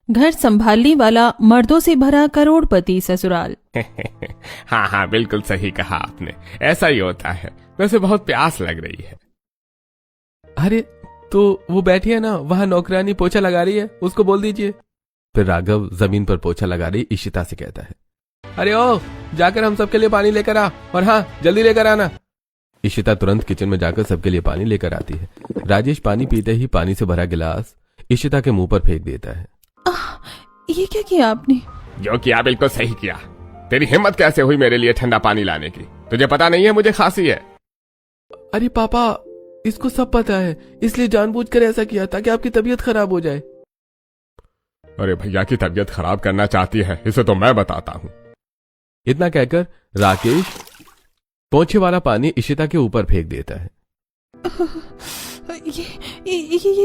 घर संभालने वाला मर्दों से भरा करोड़पति ससुराल। हाँ हाँ, बिल्कुल सही कहा आपने, ऐसा ही होता है। वैसे बहुत प्यास लग रही है। अरे तो वो बैठी है ना, वहां नौकरानी पोछा लगा रही है, उसको बोल दीजिए। फिर राघव जमीन पर पोछा लगा रही इशिता से कहता है, अरे ओ जाकर हम सबके लिए पानी लेकर आ, और हाँ जल्दी लेकर आना। इशिता तुरंत किचन में जाकर सबके लिए पानी लेकर आती है। राजेश पानी पीते ही पानी से भरा गिलास इशिता के मुंह पर फेंक देता है। ये क्या किया आपने? जो किया बिल्कुल सही किया। तेरी हिम्मत कैसे हुई मेरे लिए ठंडा पानी लाने की? तुझे पता नहीं है मुझे खांसी है। अरे पापा, इसको सब पता है, इसलिए जानबूझकर ऐसा किया ताकि आपकी तबीयत खराब हो जाए। अरे भैया की तबीयत खराब करना चाहती है, इसे तो मैं बताता हूँ। इतना कहकर राकेश पोछे वाला पानी इशिता के ऊपर फेंक देता है। ये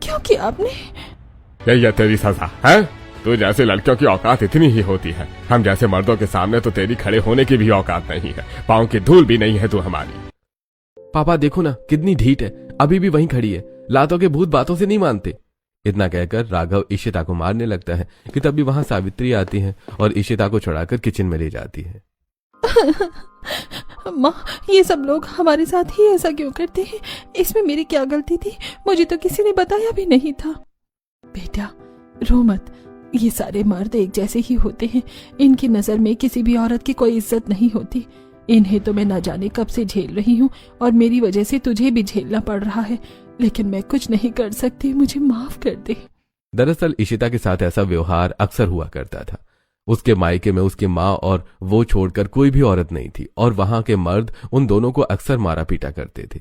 क्या किया आपने? यही है तेरी सजा है? तू जैसे लड़कियों की औकात इतनी ही होती है, हम जैसे मर्दों के सामने तो तेरी खड़े होने की भी औकात नहीं है। पाँव की धूल भी नहीं है तू हमारी। पापा देखो ना कितनी ढीठ है, अभी भी वहीं खड़ी है, लातों के भूत बातों से नहीं मानते। इतना कहकर राघव इशिता को मारने लगता है कि तभी वहां सावित्री आती है और इशिता को छुड़ाकर किचन में ले जाती है। माँ, ये सब लोग हमारे साथ ही ऐसा क्यों करते हैं? इसमें मेरी क्या गलती थी? मुझे तो किसी ने बताया भी नहीं था। बेटा रो मत, ये सारे मर्द एक जैसे ही होते हैं। इनकी नजर में किसी भी औरत की कोई इज्जत नहीं होती। इन्हें तो मैं न जाने कब से झेल रही हूँ और मेरी वजह से तुझे भी झेलना पड़ रहा है, लेकिन मैं कुछ नहीं कर सकती, मुझे माफ कर दे। दरअसल इशिता के साथ ऐसा व्यवहार अक्सर हुआ करता था। उसके मायके में उसकी माँ और वो छोड़कर कोई भी औरत नहीं थी और वहां के मर्द उन दोनों को अक्सर मारा पीटा करते थे।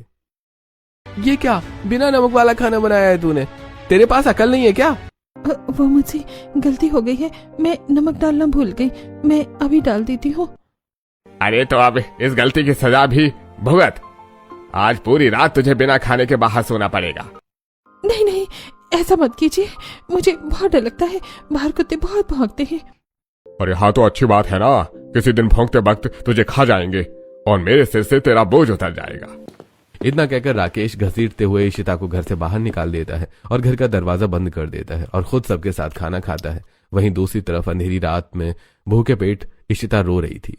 ये क्या बिना नमक वाला खाना बनाया है तूने? तेरे पास अकल नहीं है क्या? वो मुझसे गलती हो गई है, मैं नमक डालना भूल गई, मैं अभी डाल देती हूँ। अरे तो अब इस गलती की सजा भी भुगत। आज पूरी रात तुझे बिना खाने के बाहर सोना पड़ेगा। नहीं नहीं, ऐसा मत कीजिए, मुझे बहुत डर लगता है, बाहर कुत्ते बहुत भौंकते हैं। अरे हाँ तो अच्छी बात है ना, किसी दिन भौंकते वक्त तुझे खा जाएंगे और मेरे सिर से तेरा बोझ उतर जाएगा। इतना कहकर राकेश घसीटते हुए इशिता को घर से बाहर निकाल देता है और घर का दरवाजा बंद कर देता है और खुद सबके साथ खाना खाता है। वहीं दूसरी तरफ अंधेरी रात में भूखे पेट इशिता रो रही थी।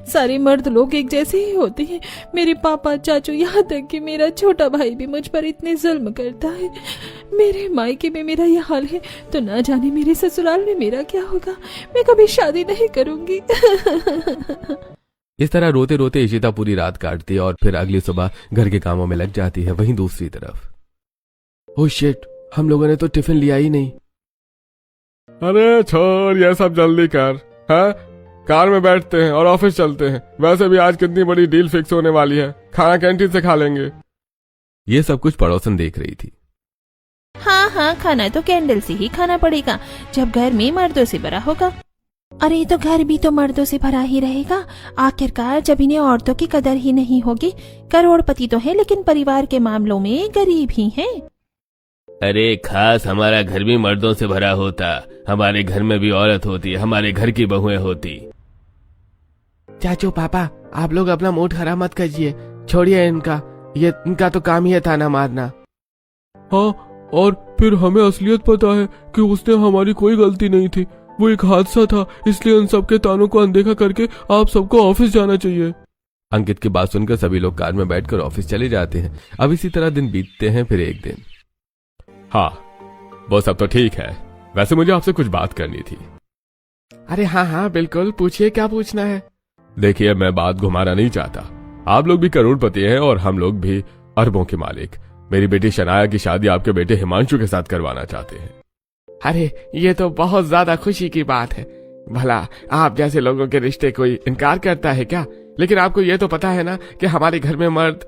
सारे मर्द लोग एक जैसे ही होते हैं। मेरे पापा, चाचू, यहाँ तक कि मेरा छोटा भाई भी मुझ पर इतने जुल्म करता है। मेरे मायके में मेरा यह हाल है तो ना जाने मेरे ससुराल में मेरा क्या होगा। मैं कभी शादी नहीं करूंगी। इस तरह रोते रोते इशिता पूरी रात काटती है और फिर अगली सुबह घर के कामों में लग जाती है। वहीं दूसरी तरफ ओह शिट, हम लोगों ने तो टिफिन लिया ही नहीं। अरे छोड़ ये सब, जल्दी कर। हाँ, कार में बैठते हैं और ऑफिस चलते हैं। वैसे भी आज कितनी बड़ी डील फिक्स होने वाली है, खाना कैंटीन से खा लेंगे। ये सब कुछ पड़ोसन देख रही थी। हाँ, खाना तो कैंडल से ही खाना पड़ेगा जब घर में मर्दों से भरा होगा। अरे तो घर भी तो मर्दों से भरा ही रहेगा आखिरकार, जब इन्हें औरतों की कदर ही नहीं होगी। करोड़पति तो है लेकिन परिवार के मामलों में गरीब ही हैं। अरे खास हमारा घर भी मर्दों से भरा होता, हमारे घर में भी औरत होती, हमारे घर की बहुएं होती। चाचू पापा, आप लोग अपना मूड खराब मत कीजिए, छोड़िए इनका तो काम ही है ताना मारना। हाँ, और फिर हमें असलियत पता है कि उसने हमारी कोई गलती नहीं थी, वो एक हादसा था, इसलिए उन सबके तानों को अनदेखा करके आप सबको ऑफिस जाना चाहिए। अंकित की बात सुनकर सभी लोग कार में बैठकर ऑफिस चले जाते हैं। अब इसी तरह दिन बीतते हैं। फिर एक दिन, हाँ वो सब तो ठीक है, वैसे मुझे आपसे कुछ बात करनी थी। अरे हाँ बिल्कुल, पूछिए क्या पूछना है। देखिए मैं बात घुमाना नहीं चाहता, आप लोग भी करोड़पति हैं और हम लोग भी अरबों के मालिक। मेरी बेटी शनाया की शादी आपके बेटे हिमांशु के साथ करवाना चाहते हैं। अरे ये तो बहुत ज्यादा खुशी की बात है, भला आप जैसे लोगों के रिश्ते कोई इनकार करता है क्या? लेकिन आपको ये तो पता है ना कि हमारे घर में मर्द।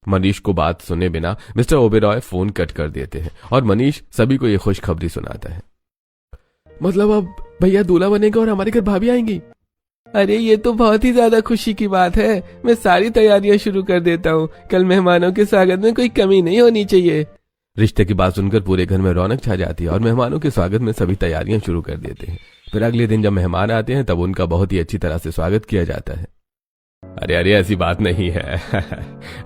मनीष को बात सुने बिना मिस्टर ओबेरॉय फोन कट कर देते हैं और मनीष सभी को ये खुशखबरी सुनाता है। मतलब अब भैया दूल्हा बनेगा और हमारे घर भाभी आएंगी? अरे ये तो बहुत ही ज्यादा खुशी की बात है, मैं सारी तैयारियां शुरू कर देता हूँ, कल मेहमानों के स्वागत में कोई कमी नहीं होनी चाहिए। रिश्ते की बात सुनकर पूरे घर में रौनक छा जाती है और मेहमानों के स्वागत में सभी तैयारियां शुरू कर देते हैं। फिर अगले दिन जब मेहमान आते हैं तब उनका बहुत ही अच्छी तरह से स्वागत किया जाता है। अरे ऐसी बात नहीं है।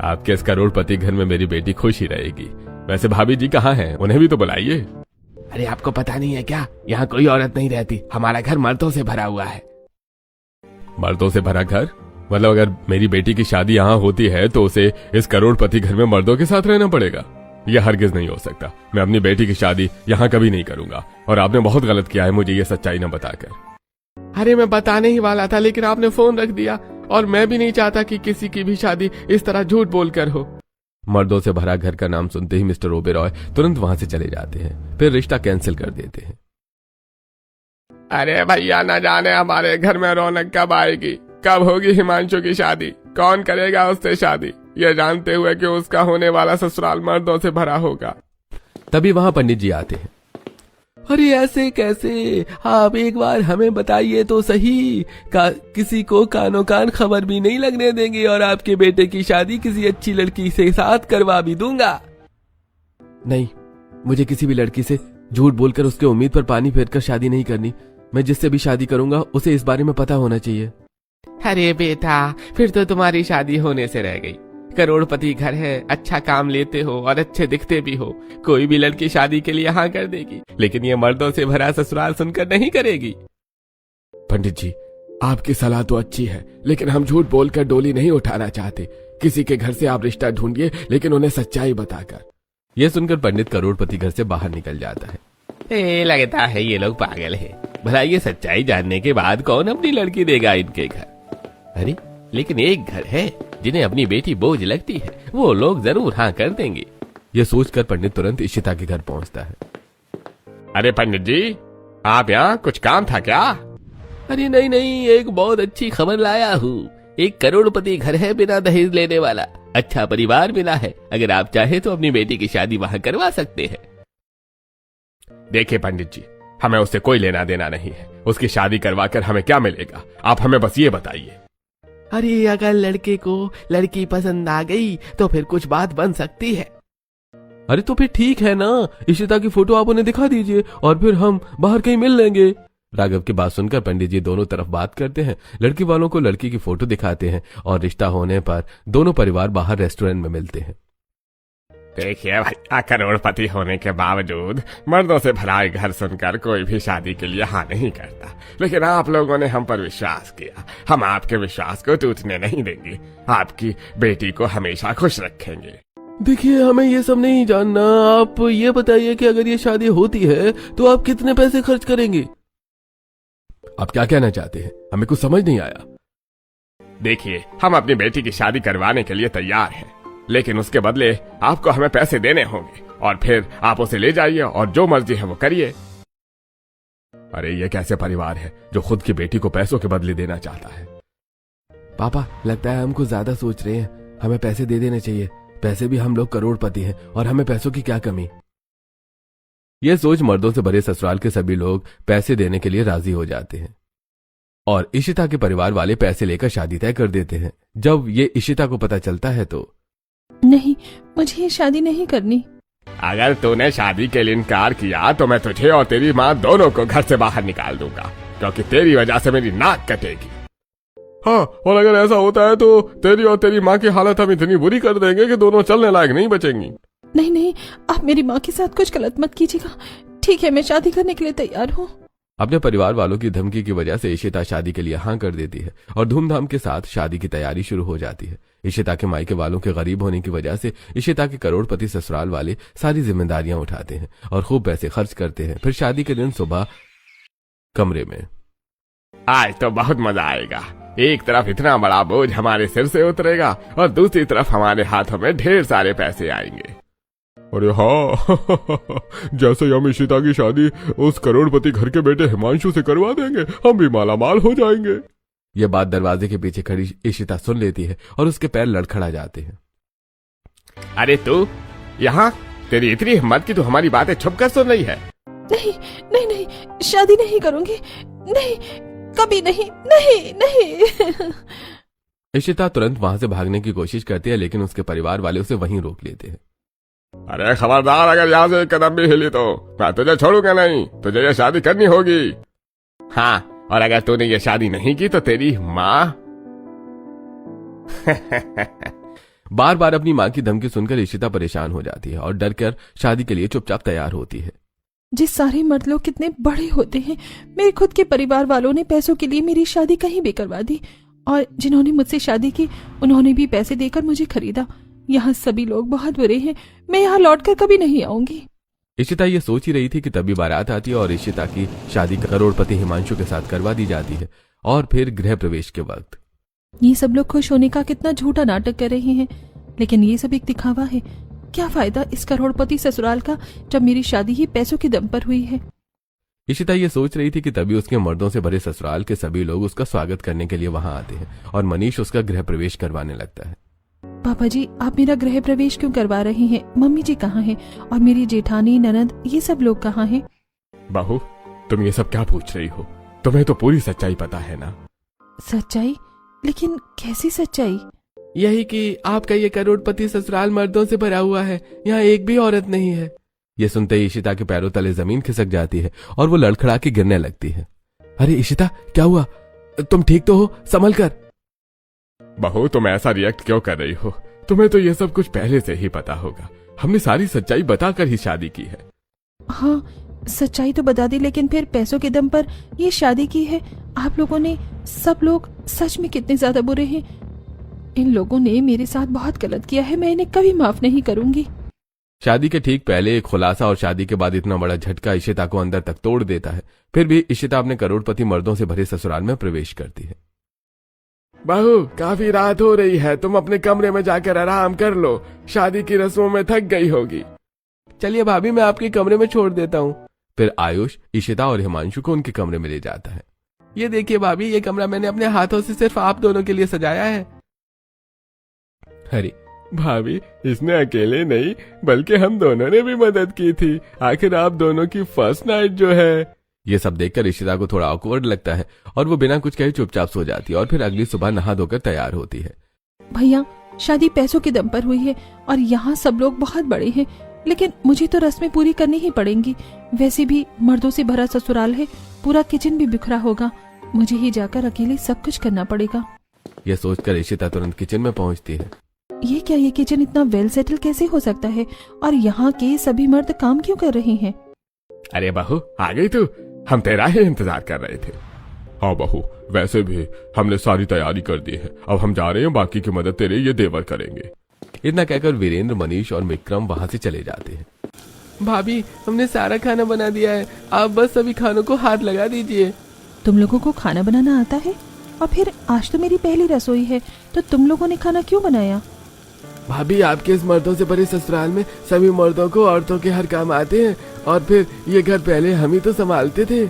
आपके इस करोड़पति घर में मेरी बेटी खुश ही रहेगी। वैसे भाभी जी कहाँ हैं? उन्हें भी तो बुलाइए। अरे आपको पता नहीं है क्या, यहाँ कोई औरत नहीं रहती, हमारा घर मर्दों से भरा हुआ है। मर्दों से भरा घर? मतलब अगर मेरी बेटी की शादी यहाँ होती है तो उसे इस करोड़पति घर में मर्दों के साथ रहना पड़ेगा? यह हरगिज नहीं हो सकता। मैं अपनी बेटी की शादी यहाँ कभी नहीं करूंगा, और आपने बहुत गलत किया है मुझे ये सच्चाई न बताकर। अरे मैं बताने ही वाला था, लेकिन आपने फोन रख दिया, और मैं भी नहीं चाहता कि किसी की भी शादी इस तरह झूठ बोलकर हो। मर्दों से भरा घर का नाम सुनते ही मिस्टर ओबेरॉय तुरंत वहां से चले जाते हैं, फिर रिश्ता कैंसिल कर देते हैं। अरे भैया, न जाने हमारे घर में रौनक कब आएगी, कब होगी हिमांशु की शादी, कौन करेगा उससे शादी, ये जानते हुए कि उसका होने वाला ससुराल मर्दों से भरा होगा। तभी वहां पंडित जी आते हैं। अरे ऐसे कैसे, आप एक बार हमें बताइए तो सही। किसी को कानो कान खबर भी नहीं लगने देंगे, और आपके बेटे की शादी किसी अच्छी लड़की से साथ करवा भी दूंगा। नहीं, मुझे किसी भी लड़की से झूठ बोलकर उसके उम्मीद पर पानी फेरकर शादी नहीं करनी। मैं जिससे भी शादी करूंगा उसे इस बारे में पता होना चाहिए। अरे बेटा, फिर तो तुम्हारी शादी होने से रह गई। करोड़पति घर है, अच्छा काम लेते हो और अच्छे दिखते भी हो, कोई भी लड़की शादी के लिए हाँ कर देगी, लेकिन ये मर्दों से भरा ससुराल सुनकर नहीं करेगी। पंडित जी, आपकी सलाह तो अच्छी है, लेकिन हम झूठ बोलकर डोली नहीं उठाना चाहते। किसी के घर से आप रिश्ता ढूंढिए, लेकिन उन्हें सच्चाई बताकर। यह सुनकर पंडित करोड़पति घर से बाहर निकल जाता है। लगता है ये लोग पागल है, भला ये सच्चाई जानने के बाद कौन अपनी लड़की देगा इनके घर। अरे लेकिन एक घर है जिन्हें अपनी बेटी बोझ लगती है, वो लोग जरूर हाँ कर देंगे। यह सोचकर पंडित तुरंत इशिता के घर पहुंचता है। अरे पंडित जी, आप यहाँ कुछ काम था क्या? अरे नहीं नहीं, एक बहुत अच्छी खबर लाया हूँ। एक करोड़पति घर है बिना दहेज लेने वाला, अच्छा परिवार मिला है, अगर आप चाहे तो अपनी बेटी की शादी वहाँ करवा सकते हैं। देखिए पंडित जी, हमें उससे कोई लेना देना नहीं है, उसकी शादी करवाकर हमें क्या मिलेगा, आप हमें बस ये बताइए। अरे अगर लड़के को लड़की पसंद आ गई तो फिर कुछ बात बन सकती है। अरे तो फिर ठीक है ना, इशिता की फोटो आप उन्हें दिखा दीजिए और फिर हम बाहर कहीं मिल लेंगे। राघव की बात सुनकर पंडित जी दोनों तरफ बात करते हैं, लड़की वालों को लड़की की फोटो दिखाते हैं, और रिश्ता होने पर दोनों परिवार बाहर रेस्टोरेंट में मिलते हैं। देखिए भैया, करोड़पति होने के बावजूद मर्दों से भरा घर सुनकर कोई भी शादी के लिए हाँ नहीं करता, लेकिन आप लोगों ने हम पर विश्वास किया, हम आपके विश्वास को टूटने नहीं देंगे, आपकी बेटी को हमेशा खुश रखेंगे। देखिए, हमें ये सब नहीं जानना, आप ये बताइए कि अगर ये शादी होती है तो आप कितने पैसे खर्च करेंगे? आप क्या कहना चाहते हैं, हमें कुछ समझ नहीं आया। देखिए, हम अपनी बेटी की शादी करवाने के लिए तैयार हैं, लेकिन उसके बदले आपको हमें पैसे देने होंगे, और फिर आप उसे ले जाइए और जो मर्जी है वो करिए। अरे ये कैसे परिवार है जो खुद की बेटी को पैसों के बदले देना चाहता है? पापा, लगता है हम कुछ ज्यादा सोच रहे हैं, हमें पैसे दे देने चाहिए। पैसे भी हम लोग करोड़पति हैं और हमें पैसों की क्या कमी। यह सोच मर्दों से भरे ससुराल के सभी लोग पैसे देने के लिए राजी हो जाते हैं, और इशिता के परिवार वाले पैसे लेकर शादी तय कर देते हैं। जब ये इशिता को पता चलता है तो नहीं, मुझे ये शादी नहीं करनी। अगर तूने शादी के लिए इनकार किया तो मैं तुझे और तेरी माँ दोनों को घर से बाहर निकाल दूंगा, क्योंकि तेरी वजह से मेरी नाक कटेगी। हाँ, और अगर ऐसा होता है तो तेरी और तेरी माँ की हालत हम इतनी बुरी कर देंगे कि दोनों चलने लायक नहीं बचेंगी। नहीं नहीं, आप मेरी माँ के साथ कुछ गलत मत कीजिएगा। ठीक है, मैं शादी करने के लिए तैयार हूँ। अपने परिवार वालों की धमकी की वजह से इशिता शादी के लिए हाँ कर देती है, और धूमधाम के साथ शादी की तैयारी शुरू हो जाती है। इशिता के मायके वालों के गरीब होने की वजह से इशिता के करोड़पति ससुराल वाले सारी जिम्मेदारियां उठाते हैं और खूब पैसे खर्च करते हैं। फिर शादी के दिन सुबह कमरे में, आज तो बहुत मजा आएगा। एक तरफ इतना बड़ा बोझ हमारे सिर से उतरेगा और दूसरी तरफ हमारे हाथों में ढेर सारे पैसे आएंगे। अरे हाँ, जैसे हम इशिता की शादी उस करोड़पति घर के बेटे हिमांशु से करवा देंगे, हम भी मालामाल हो जाएंगे। यह बात दरवाजे के पीछे खड़ी इशिता सुन लेती है और उसके पैर लड़खड़ा जाते हैं। अरे तू यहाँ, तेरी इतनी हिम्मत कि तू हमारी बातें छुप कर सुन रही है? नहीं नहीं नहीं, शादी नहीं करूंगी, नहीं, कभी नहीं, नहीं नहीं। इशिता तुरंत वहां से भागने की कोशिश करती है, लेकिन उसके परिवार वाले उसे वहीं रोक लेते हैं। अरे खबरदार, अगर यहाँ से एक कदम भी हिली तो मैं तुझे छोड़ूंगा नहीं, तुझे ये शादी करनी होगी। हाँ, और अगर तूने ये शादी नहीं की तो तेरी माँ बार बार अपनी मां की धमकी सुनकर इशिता परेशान हो जाती है और डर कर शादी के लिए चुपचाप तैयार होती है। जिस सारे मर्द लोग कितने बड़े होते हैं, मेरे खुद के परिवार वालों ने पैसों के लिए मेरी शादी कहीं भी करवा दी, और जिन्होंने मुझसे शादी की उन्होंने भी पैसे देकर मुझे खरीदा। यहाँ सभी लोग बहुत बुरे हैं, मैं यहाँ लौटकर कभी नहीं आऊंगी। इशिता ये सोच ही रही थी कि तभी बारात आती है और इशिता की शादी करोड़पति हिमांशु के साथ करवा दी जाती है। और फिर गृह प्रवेश के वक्त ये सब लोग खुश होने का कितना झूठा नाटक कर रहे हैं, लेकिन ये सब एक दिखावा है। क्या फायदा इस करोड़पति ससुराल का जब मेरी शादी ही पैसों के दम पर हुई है। इशिता ये सोच रही थी कि तभी उसके मर्दों से भरे ससुराल के सभी लोग उसका स्वागत करने के लिए वहां आते हैं और मनीष उसका गृह प्रवेश करवाने लगता है। पापा जी, आप मेरा गृह प्रवेश क्यों करवा रहे हैं? मम्मी जी कहाँ हैं? और मेरी जेठानी, ननद, ये सब लोग कहाँ हैं? बहू, तुम ये सब क्या पूछ रही हो? तुम्हें तो पूरी सच्चाई पता है ना। सच्चाई? लेकिन कैसी सच्चाई? यही कि आपका ये करोड़पति ससुराल मर्दों से भरा हुआ है, यहाँ एक भी औरत नहीं है। ये सुनते ही इशिता के पैरों तले जमीन खिसक जाती है और वो लड़खड़ा के गिरने लगती है। अरे इशिता, क्या हुआ? तुम ठीक तो हो? संभल कर। बहू, तुम ऐसा रिएक्ट क्यों कर रही हो? तुम्हें तो ये सब कुछ पहले से ही पता होगा। हमने सारी सच्चाई बताकर ही शादी की है। हाँ, सच्चाई तो बता दी, लेकिन फिर पैसों के दम पर ये शादी की है। आप लोगों ने, सब लोग सच में कितने ज्यादा बुरे हैं। इन लोगों ने मेरे साथ बहुत गलत किया है, मैं इन्हें कभी माफ नहीं करूंगी। शादी के ठीक पहले एक खुलासा और शादी के बाद इतना बड़ा झटका इशिता को अंदर तक तोड़ देता है। फिर भी इशिता अपने करोड़पति मर्दों से भरे ससुराल में प्रवेश करती है। बहू, काफी रात हो रही है, तुम अपने कमरे में जाकर आराम कर लो। शादी की रस्मों में थक गई होगी। चलिए भाभी, मैं आपके कमरे में छोड़ देता हूँ। फिर आयुष इशिता और हिमांशु को उनके कमरे में ले जाता है। ये देखिए भाभी, ये कमरा मैंने अपने हाथों से सिर्फ आप दोनों के लिए सजाया है। अरे भाभी, इसने अकेले नहीं बल्कि हम दोनों ने भी मदद की थी। आखिर आप दोनों की फर्स्ट नाइट जो है। ये सब देखकर इशिता को थोड़ा ऑकवर्ड लगता है और वो बिना कुछ कहे चुपचाप सो जाती है और फिर अगली सुबह नहा धोकर तैयार होती है। भैया, शादी पैसों के दम पर हुई है और यहाँ सब लोग बहुत बड़े हैं, लेकिन मुझे तो रस्में पूरी करनी ही पड़ेंगी। वैसे भी मर्दों से भरा ससुराल है, पूरा किचन भी बिखरा होगा, मुझे ही जाकर अकेले सब कुछ करना पड़ेगा। यह सोचकर इशिता तुरंत किचन में पहुंचती है। ये क्या, ये किचन इतना वेल सेटल कैसे हो सकता है? और यहाँ के सभी मर्द काम क्यों कर रहे हैं? अरे बहू, आ गई तू? हम तेरा ही इंतजार कर रहे थे। हाँ बहू, वैसे भी हमने सारी तैयारी कर दी है। अब हम जा रहे हैं, बाकी की मदद तेरे ये देवर करेंगे। इतना कहकर वीरेंद्र, मनीष और विक्रम वहां से चले जाते हैं। भाभी, हमने सारा खाना बना दिया है, आप बस सभी खानों को हाथ लगा दीजिए। तुम लोगों को खाना बनाना आता है? और फिर आज तो मेरी पहली रसोई है, तो तुम लोगों ने खाना क्यों बनाया? भाभी, आपके इस मर्दों से भरे ससुराल में सभी मर्दों को औरतों के हर काम आते हैं, और फिर ये घर पहले हम ही तो संभालते थे।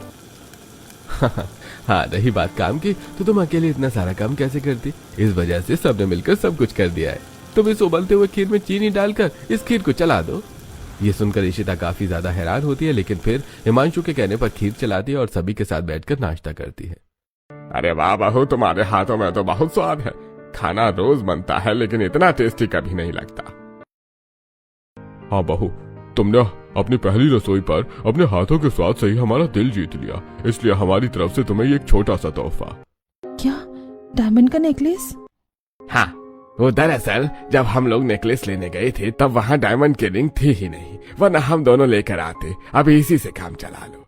हाँ, रही बात काम की, तो तुम अकेले इतना सारा काम कैसे करती? इस वजह से सबने मिलकर सब कुछ कर दिया है। तुम इस उबलते हुए खीर में चीनी डालकर इस खीर को चला दो। ये सुनकर इशिता काफी ज्यादा हैरान होती है, लेकिन फिर हिमांशु के कहने पर खीर चलाती है और सभी के साथ बैठकर नाश्ता करती है। अरे वाह बहू, तुम्हारे हाथों में तो बहुत स्वाद है। खाना रोज बनता है, लेकिन इतना टेस्टी कभी नहीं लगता। हाँ बहू, तुमने अपनी पहली रसोई पर अपने हाथों के स्वाद से ही हमारा दिल जीत लिया, इसलिए हमारी तरफ से तुम्हें एक छोटा सा तोहफा। क्या, डायमंड का नेकलेस? हाँ, वो दरअसल जब हम लोग नेकलेस लेने गए थे तब वहाँ डायमंड की रिंग थी ही नहीं, वरना हम दोनों लेकर आते। अभी इसी से काम चला लो।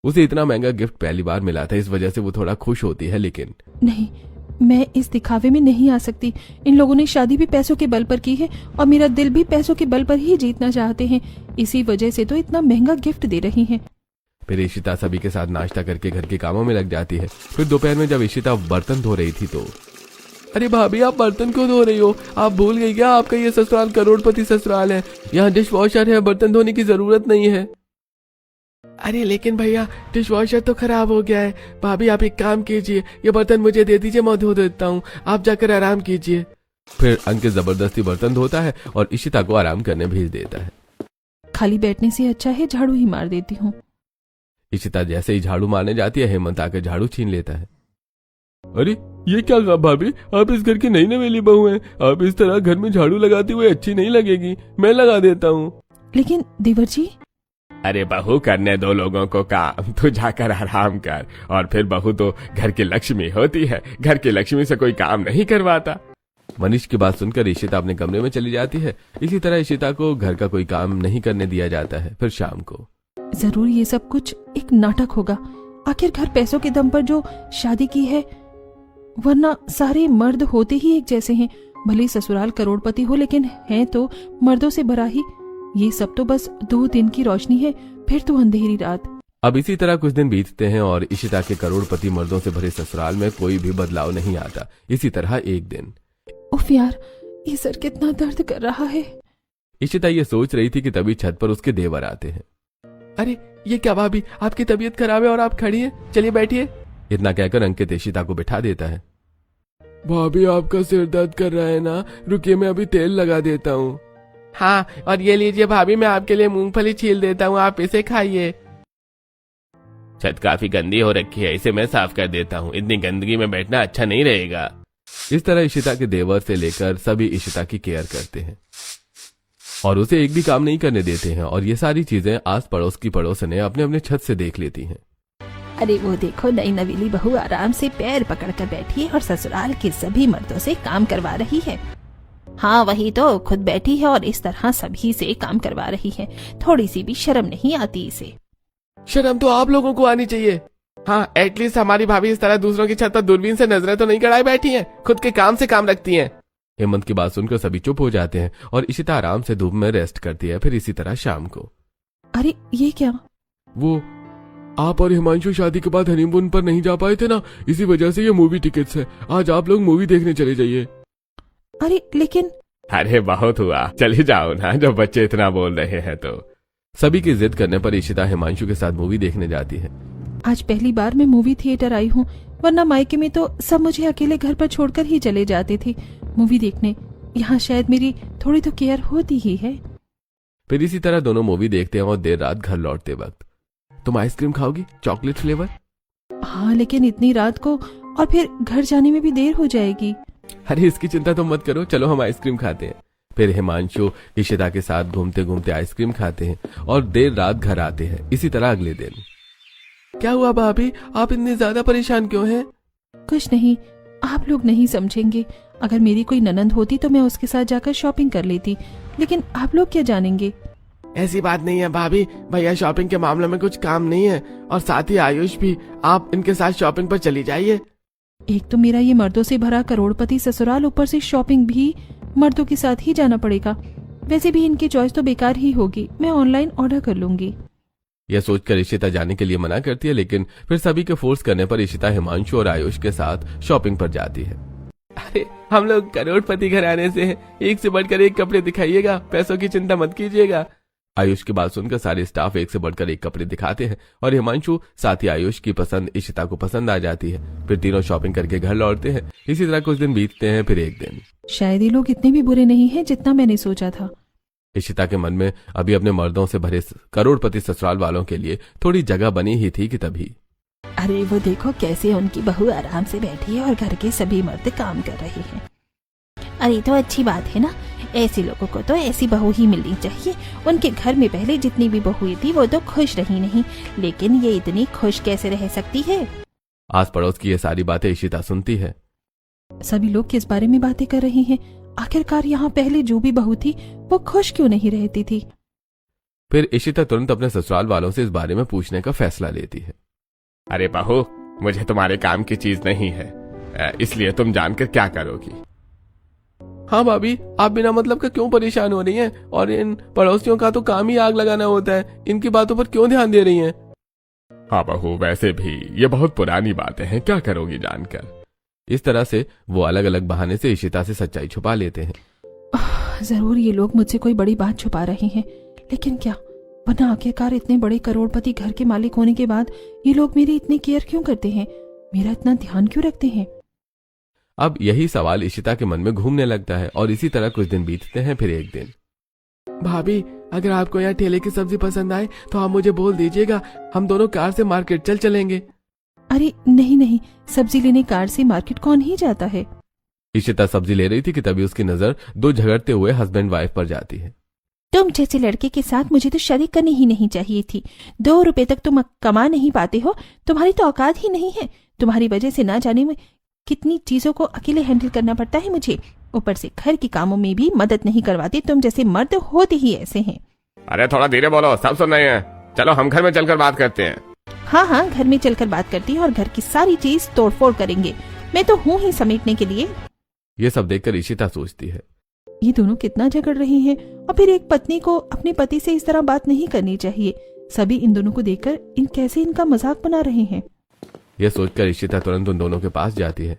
उसे इतना महंगा गिफ्ट पहली बार मिला था, इस वजह से वो थोड़ा खुश होती है। लेकिन नहीं, मैं इस दिखावे में नहीं आ सकती। इन लोगों ने शादी भी पैसों के बल पर की है और मेरा दिल भी पैसों के बल पर ही जीतना चाहते हैं। इसी वजह से तो इतना महंगा गिफ्ट दे रही हैं। फिर इशिता सभी के साथ नाश्ता करके घर के कामों में लग जाती है। फिर दोपहर में जब इशिता बर्तन धो रही थी तो, अरे भाभी, आप बर्तन क्यों धो रही हो? आप भूल गई क्या आपका ये ससुराल करोड़पति ससुराल है? यहाँ डिश वॉशर है, बर्तन धोने की जरूरत नहीं है। अरे लेकिन भैया, डिश वॉशर तो खराब हो गया है। भाभी, आप एक काम कीजिए, ये बर्तन मुझे दे दीजिए, मैं धो देता हूँ, आप जाकर आराम कीजिए। फिर अंकित जबरदस्ती बर्तन धोता है और इशिता को आराम करने भेज देता है। खाली बैठने से अच्छा है झाड़ू ही मार देती हूँ। इशिता जैसे ही झाड़ू मारने जाती है, हेमंत आकर झाड़ू छीन लेता है। अरे ये क्या कहा भाभी, आप इस घर की नई नवेली बहू हैं, आप इस तरह घर में झाड़ू लगाते हुए अच्छी नहीं लगेगी, मैं लगा देता हूँ। लेकिन देवर जी। अरे बहू, करने दो लोगों को काम, तू जाकर आराम कर। और फिर बहू तो घर की लक्ष्मी होती है, घर की लक्ष्मी से कोई काम नहीं करवाता। मनीष की बात सुनकर इशिता अपने कमरे में चली जाती है। इसी तरह इशिता को घर का कोई काम नहीं करने दिया जाता है। फिर शाम को जरूर ये सब कुछ एक नाटक होगा। आखिर घर पैसों के दम पर जो शादी की है, वरना सारे मर्द होते ही एक जैसे हैं। भले ससुराल करोड़पति हो, लेकिन है तो मर्दों से भरा ही। ये सब तो बस 2 दिन की रोशनी है, फिर तो अंधेरी रात। अब इसी तरह कुछ दिन बीतते हैं और इशिता के करोड़पति मर्दों से भरे ससुराल में कोई भी बदलाव नहीं आता। इसी तरह एक दिन, उफ यार, ये सर कितना दर्द कर रहा है। इशिता ये सोच रही थी कि तभी छत पर उसके देवर आते हैं। अरे ये क्या भाभी, आपकी तबीयत खराब है और आप खड़ी हैं, चलिए बैठिए। इतना कहकर अंकित इशिता को बिठा देता है। भाभी आपका सिर दर्द कर रहा है ना, रुकिए मैं अभी तेल लगा देता हूँ। हाँ, और ये लीजिए भाभी, मैं आपके लिए मूंगफली छील देता हूँ, आप इसे खाइए। छत काफी गंदी हो रखी है, इसे मैं साफ कर देता हूँ, इतनी गंदगी में बैठना अच्छा नहीं रहेगा। इस तरह इशिता के देवर से लेकर सभी इशिता की केयर करते हैं और उसे एक भी काम नहीं करने देते हैं। और ये सारी चीजें आस पड़ोस की पड़ोसनें अपने अपने छत से देख लेती हैं। अरे वो देखो, नई नवीली बहू आराम से पैर पकड़कर बैठी है और ससुराल के सभी मर्दों से काम करवा रही है। हाँ वही तो, खुद बैठी है और इस तरह सभी से काम करवा रही है। थोड़ी सी भी शर्म नहीं आती इसे। शर्म तो आप लोगों को आनी चाहिए। हाँ, एटलीस्ट हमारी भाभी इस तरह दूसरों की छत पर दूरबीन से नजरें तो नहीं गड़ाए बैठी हैं, खुद के काम से काम रखती हैं। हेमंत की बात सुनकर सभी चुप हो जाते हैं और इशिता आराम से धूप में रेस्ट करती है। फिर इसी तरह शाम को, अरे ये क्या? वो आप और हिमांशु शादी के बाद हनीमून पर नहीं जा पाए थे ना, इसी वजह से ये मूवी टिकट्स है। आज आप लोग मूवी देखने चले जाइए। अरे लेकिन, अरे बहुत हुआ, चले जाओ ना, जब बच्चे इतना बोल रहे हैं तो। सभी की जिद करने पर इशिता हिमांशु के साथ मूवी देखने जाती है। आज पहली बार मैं मूवी थिएटर आई हूँ, वरना मायके में तो सब मुझे अकेले घर पर छोड़कर ही चले जाते थे मूवी देखने। यहाँ शायद मेरी थोड़ी तो केयर होती ही है। फिर इसी तरह दोनों मूवी देखते हैं और देर रात घर लौटते वक्त, तुम आइसक्रीम खाओगी, चॉकलेट फ्लेवर? हाँ लेकिन इतनी रात को, और फिर घर जाने में भी देर हो जाएगी। अरे इसकी चिंता तो मत करो, चलो हम आइसक्रीम खाते हैं। फिर हिमांशु इशिता के साथ घूमते घूमते आइसक्रीम खाते हैं और देर रात घर आते हैं। इसी तरह अगले दिन, क्या हुआ भाभी, आप इतने ज्यादा परेशान क्यों हैं? कुछ नहीं, आप लोग नहीं समझेंगे। अगर मेरी कोई ननंद होती तो मैं उसके साथ जाकर शॉपिंग कर लेती, लेकिन आप लोग क्या जानेंगे। ऐसी बात नहीं है भाभी, भैया शॉपिंग के मामले में कुछ काम नहीं है, और साथ ही आयुष भी, आप इनके साथ शॉपिंग पर चली जाइए। एक तो मेरा ये मर्दों से भरा करोड़पति ससुराल, ऊपर से शॉपिंग भी मर्दों के साथ ही जाना पड़ेगा। वैसे भी इनकी चॉइस तो बेकार ही होगी, मैं ऑनलाइन ऑर्डर कर लूंगी। यह सोचकर इशिता जाने के लिए मना करती है, लेकिन फिर सभी के फोर्स करने पर इशिता हिमांशु और आयुष के साथ शॉपिंग पर जाती है। अरे हम लोग करोड़पति घराने से हैं, एक से बढ़कर एक कपड़े दिखाइएगा, पैसों की चिंता मत कीजिएगा। आयुष की बात सुनकर सारे स्टाफ एक से बढ़कर एक कपड़े दिखाते हैं और हिमांशु साथ ही आयुष की पसंद इशिता को पसंद आ जाती है। फिर तीनों शॉपिंग करके घर लौटते हैं। इसी तरह कुछ दिन बीतते हैं। फिर एक दिन, शायद ये लोग इतने भी बुरे नहीं हैं जितना मैंने सोचा था। इशिता के मन में अभी अपने मर्दों से भरे करोड़पति ससुराल वालों के लिए थोड़ी जगह बनी ही थी कि तभी, अरे वो देखो कैसे उनकी बहू आराम से बैठी है और घर के सभी मर्द काम कर रहे हैं। अरे तो अच्छी बात है ना, ऐसे लोगों को तो ऐसी बहू ही मिलनी चाहिए। उनके घर में पहले जितनी भी बहुएं थी वो तो खुश रही नहीं, लेकिन ये इतनी खुश कैसे रह सकती है। आस पड़ोस की ये सारी बातें इशिता सुनती है। सभी लोग किस बारे में बातें कर रहे हैं? आखिरकार यहाँ पहले जो भी बहू थी वो खुश क्यों नहीं रहती थी? फिर इशिता तुरंत अपने ससुराल वालों से इस बारे में पूछने का फैसला लेती है। अरे बहू, मुझे तुम्हारे काम की चीज नहीं है, इसलिए तुम जानकर क्या करोगी? हाँ भाभी, आप बिना मतलब का क्यों परेशान हो रही हैं? और इन पड़ोसियों का तो काम ही आग लगाना होता है, इनकी बातों पर क्यों ध्यान दे रही हैं? हाँ बहू, वैसे भी ये बहुत पुरानी बातें हैं, क्या करोगी जानकर? इस तरह से वो अलग अलग बहाने से इशिता से सच्चाई छुपा लेते हैं। जरूर ये लोग मुझसे कोई बड़ी बात छुपा रहे हैं, लेकिन क्या? वरना आखिरकार इतने बड़े करोड़पति घर के मालिक होने के बाद ये लोग मेरी इतनी केयर क्यों करते हैं, मेरा इतना ध्यान क्यों रखते हैं? अब यही सवाल इशिता के मन में घूमने लगता है और इसी तरह कुछ दिन बीतते हैं। फिर एक दिन, भाभी अगर आपको यहाँ ठेले की सब्जी पसंद आए तो आप मुझे बोल दीजिएगा, हम दोनों कार से मार्केट चलेंगे। अरे नहीं नहीं, सब्जी लेने कार से मार्केट कौन ही जाता है। इशिता सब्जी ले रही थी कि तभी उसकी नजर दो झगड़ते हुए हस्बैंड वाइफ पर जाती है। तुम जैसे लड़के के साथ मुझे तो शादी करनी ही नहीं चाहिए थी। 2 रुपए तक तुम कमा नहीं पाते हो, तुम्हारी तो औकात ही नहीं है। तुम्हारी वजह से ना जाने में कितनी चीजों को अकेले हैंडल करना पड़ता है मुझे। ऊपर से घर के कामों में भी मदद नहीं करवाते। तुम जैसे मर्द होते ही ऐसे हैं। अरे थोड़ा धीरे बोलो, सब सुन रहे हैं। चलो हम घर में चलकर बात करते हैं। हाँ हाँ, घर में चलकर बात करती है और घर की सारी चीज तोड़फोड़ करेंगे। मैं तो हूँ ही समेटने के लिए। ये सब देखकर इशिता सोचती है, ये दोनों कितना झगड़ रही हैं और फिर एक पत्नी को अपने पति से इस तरह बात नहीं करनी चाहिए। सभी इन दोनों को देखकर कैसे इनका मजाक बना रहे हैं। यह सोचकर इशिता तुरंत उन दोनों के पास जाती है।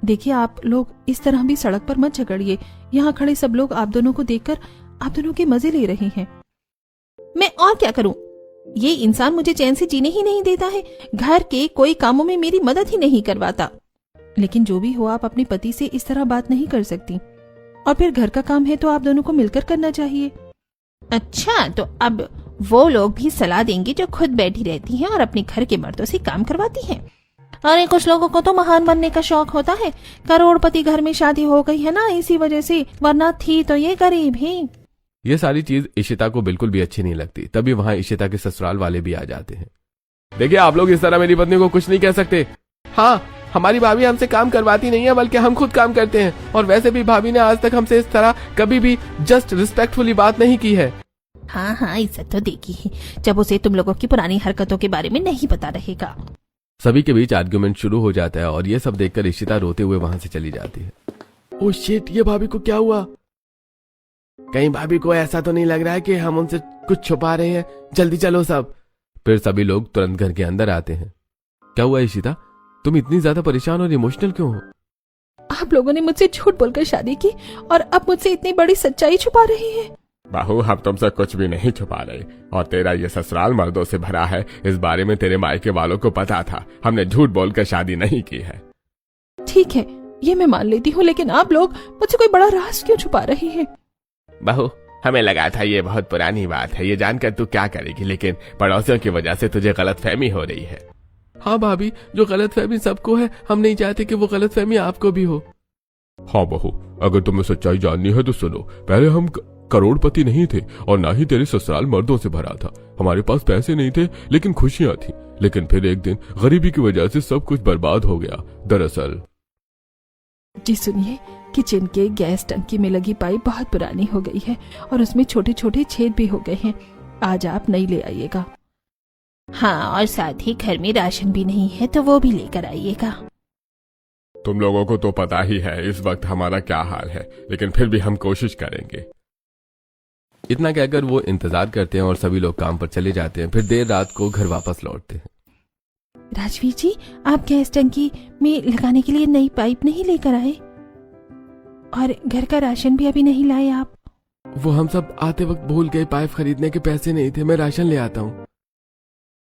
देखिए, आप लोग इस तरह भी सड़क पर मत झगड़िए। यहाँ खड़े सब लोग आप दोनों को देखकर आप दोनों के मजे ले रहे हैं। मैं और क्या करूं? ये इंसान मुझे चैन से जीने ही नहीं देता है। घर के कोई कामों में मेरी मदद ही नहीं करवाता। लेकिन जो भी हो, आप अपने पति से इस तरह बात नहीं कर सकती। और फिर घर का काम है तो आप दोनों को मिलकर करना चाहिए। अच्छा, तो अब वो लोग भी सलाह देंगे जो खुद बैठी रहती हैं और अपने घर के मर्दों से काम करवाती हैं। अरे कुछ लोगों को तो महान बनने का शौक होता है। करोड़पति घर में शादी हो गई है ना, इसी वजह से, वरना थी तो ये गरीब ही। ये सारी चीज इशिता को बिल्कुल भी अच्छी नहीं लगती। तभी वहां इशिता के ससुराल वाले भी आ जाते हैं। देखिए, आप लोग इस तरह मेरी पत्नी को कुछ नहीं कह सकते। हाँ, हमारी भाभी हमसे काम करवाती नहीं है, बल्कि हम खुद काम करते हैं। और वैसे भी भाभी ने आज तक हमसे इस तरह कभी भी जस्ट रिस्पेक्टफुली बात नहीं की है। हाँ हाँ, इज्जत तो देगी ही, जब उसे तुम लोगों की पुरानी हरकतों के बारे में नहीं पता रहेगा। सभी के बीच आर्ग्यूमेंट शुरू हो जाता है और ये सब देखकर इशिता रोते हुए वहां से चली जाती है। ओह शिट, ये भाभी को क्या हुआ? कहीं भाभी को ऐसा तो नहीं लग रहा है कि हम उनसे कुछ छुपा रहे हैं? जल्दी चलो सब। फिर सभी लोग तुरंत घर के अंदर आते हैं। क्या हुआ इशिता, तुम इतनी ज्यादा परेशान और इमोशनल क्यों हो? आप लोगों ने मुझसे झूठ बोलकर शादी की और अब मुझसे इतनी बड़ी सच्चाई छुपा रही है। बहू, हम तुमसे कुछ भी नहीं छुपा रहे। और तेरा ये ससुराल मर्दों से भरा है, इस बारे में तेरे मायके वालों को पता था। हमने झूठ बोलकर शादी नहीं की है। ठीक है, ये मैं मान लेती हूँ, लेकिन आप लोग मुझसे कोई बड़ा राज क्यों छुपा रहे हैं? बहू, हमें लगा था ये बहुत पुरानी बात है, ये जानकर तू क्या करेगी, लेकिन पड़ोसियों की वजह से तुझे गलतफहमी हो रही है। हाँ भाभी, जो गलतफहमी सबको है, हम नहीं चाहते कि वो गलतफहमी आपको भी हो। हाँ बहू, अगर तुम्हें सच्चाई जाननी है तो सुनो। पहले हम करोड़पति नहीं थे और ना ही तेरे ससुराल मर्दों से भरा था। हमारे पास पैसे नहीं थे, लेकिन खुशियां थी। लेकिन फिर एक दिन गरीबी की वजह से सब कुछ बर्बाद हो गया। दरअसल जी सुनिए, किचन के गैस टंकी में लगी पाइप बहुत पुरानी हो गई है और उसमें छोटे छोटे छेद भी हो गए हैं। आज आप नई ले आइएगा। हाँ, और साथ ही घर में राशन भी नहीं है तो वो भी लेकर आइएगा। तुम लोगों को तो पता ही है इस वक्त हमारा क्या हाल है, लेकिन फिर भी हम कोशिश करेंगे। इतना कहकर वो इंतजार करते हैं और सभी लोग काम पर चले जाते हैं। फिर देर रात को घर वापस लौटते हैं। राजवीर जी, आप गैस टंकी में लगाने के लिए नई पाइप नहीं लेकर आए और घर का राशन भी अभी नहीं लाए आप? वो हम सब आते वक्त भूल गए, पाइप खरीदने के पैसे नहीं थे। मैं राशन ले आता हूँ।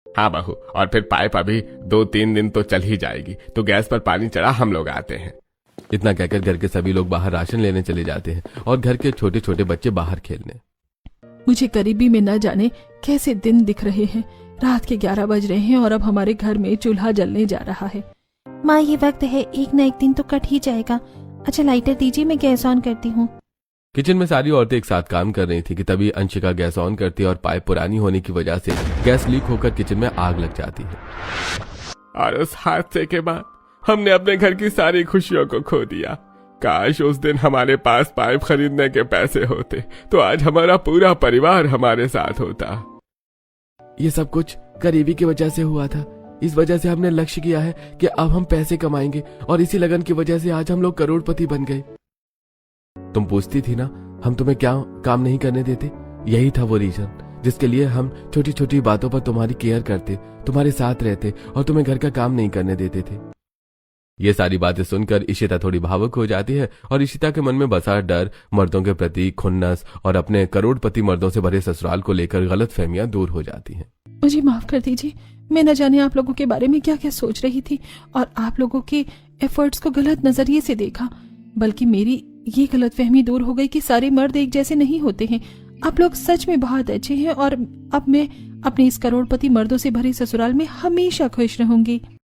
हाँ बहू, और फिर पाइप अभी 2-3 दिन तो चल ही जाएगी, तो गैस पर पानी चढ़ा हम लोग आते हैं। इतना कहकर घर के सभी लोग बाहर राशन लेने चले जाते हैं और घर के छोटे छोटे बच्चे बाहर खेलने। मुझे करीबी में न जाने कैसे दिन दिख रहे हैं। रात के 11 बज रहे हैं और अब हमारे घर में चूल्हा जलने जा रहा है। माँ, ये वक्त है, एक न एक दिन तो कट ही जाएगा। अच्छा लाइटर दीजिए, मैं गैस ऑन करती हूँ। किचन में सारी औरतें एक साथ काम कर रही थी कि तभी अंशिका गैस ऑन करती है और पाइप पुरानी होने की वजह से गैस लीक होकर किचन में आग लग जाती है। और उस हादसे के बाद हमने अपने घर की सारी खुशियों को खो दिया। काश उस दिन हमारे पास पाइप खरीदने के पैसे होते तो आज हमारा पूरा परिवार हमारे साथ होता। ये सब कुछ गरीबी की वजह से हुआ था। इस वजह से हमने लक्ष्य किया है कि अब हम पैसे कमाएंगे और इसी लगन की वजह से आज हम लोग करोड़पति बन गए। तुम पूछती थी ना हम तुम्हें क्या काम नहीं करने देते, यही था वो रीजन जिसके लिए हम छोटी छोटी बातों पर तुम्हारी केयर करते, तुम्हारे साथ रहते और तुम्हें घर का काम नहीं करने देते थे। ये सारी बातें सुनकर इशिता थोड़ी भावुक हो जाती है और इशिता के मन में बसा डर, मर्दों के प्रति खुन्नस और अपने करोड़पति मर्दों से भरे ससुराल को लेकर गलतफहमियां दूर हो जाती हैं। मुझे माफ कर दीजिए, मैं न जाने आप लोगों के बारे में क्या क्या सोच रही थी और आप लोगों के एफर्ट्स को गलत नजरिए से देखा। बल्कि मेरी ये गलतफहमी दूर हो गई कि सारे मर्द एक जैसे नहीं होते हैं। आप लोग सच में बहुत अच्छे हैं और अब मैं अपने इस करोड़पति मर्दों से भरे ससुराल में हमेशा खुश रहूंगी।